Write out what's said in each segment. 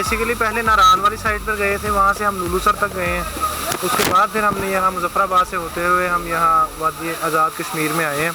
Basically पहले नारायण वाली side पर गए थे, वहाँ से हम लुलूसर तक गए हैं। उसके बाद फिर हमने यहाँ मुजफ्फराबाद से होते हुए हम यहाँ वादी आज़ाद कश्मीर में आए हैं।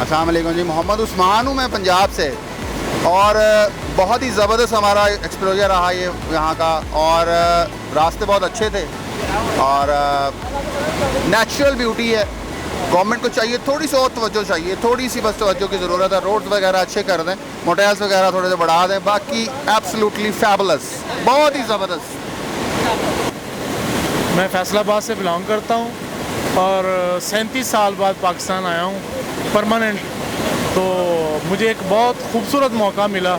अस्सलाम वालेकुम जी, मोहम्मद उस्मान हूँ मैं पंजाब से। और बहुत ही ज़बरदस्त हमारा एक्सपोजर रहा ये यहाँ का, और रास्ते बहुत अच्छे थे और नेचुरल ब्यूटी है। गवर्नमेंट को चाहिए थोड़ी सी और तवज्जो चाहिए, थोड़ी सी बस तवज्जो की ज़रूरत है। रोड वगैरह अच्छे कर दें, मोटेल्स वगैरह थोड़े से बढ़ा दें, बाकी एब्सोल्युटली फैबुलस, बहुत ही ज़बरदस्त। मैं फैसलाबाद से बिलोंग करता हूँ और 37 साल बाद पाकिस्तान आया हूँ परमानेंट। तो मुझे एक बहुत खूबसूरत मौका मिला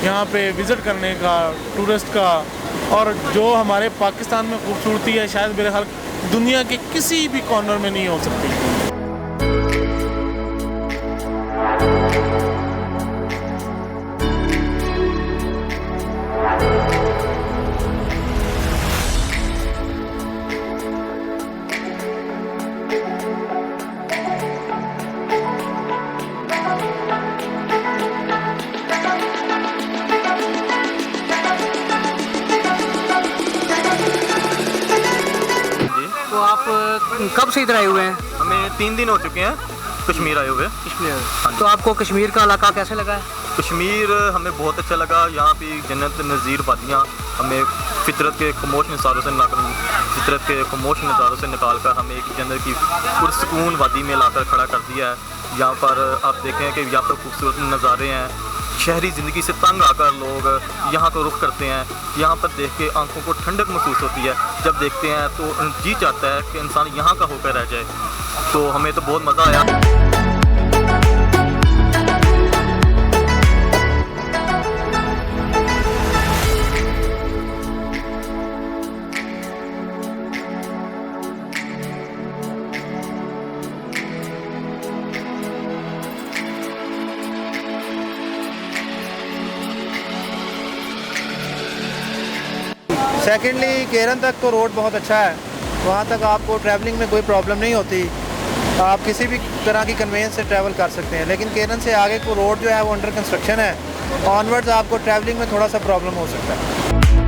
यहाँ पे विज़िट करने का, टूरिस्ट का। और जो हमारे पाकिस्तान में खूबसूरती है शायद मेरे ख्याल दुनिया के किसी भी कॉर्नर में नहीं हो सकती। तो आप कब से इधर आए हुए हैं? हमें 3 दिन हो चुके हैं कश्मीर आए हुए। कश्मीर। हाँ जी। तो आपको कश्मीर का इलाका कैसे लगा है? कश्मीर हमें बहुत अच्छा लगा। यहाँ पे जन्नत नज़ीर वादियाँ हमें फितरत के खामोश नज़ारों से निकाल कर हमें एक जन्नत की पुरसकून वादी में लाकर खड़ा कर दिया है। यहाँ पर आप देखें कि यहाँ पर खूबसूरत नज़ारे हैं। शहरी ज़िंदगी से तंग आकर लोग यहाँ को रुख करते हैं। यहाँ पर देख के आंखों को ठंडक महसूस होती है। जब देखते हैं तो जी चाहता है कि इंसान यहाँ का होकर रह जाए। तो हमें तो बहुत मज़ा आया। सेकेंडली केरन तक तो रोड बहुत अच्छा है, वहाँ तक आपको ट्रैवलिंग में कोई प्रॉब्लम नहीं होती। आप किसी भी तरह की कन्वेंस से ट्रैवल कर सकते हैं। लेकिन केरन से आगे को रोड जो है वो अंडर कंस्ट्रक्शन है, ऑनवर्ड्स आपको ट्रैवलिंग में थोड़ा सा प्रॉब्लम हो सकता है।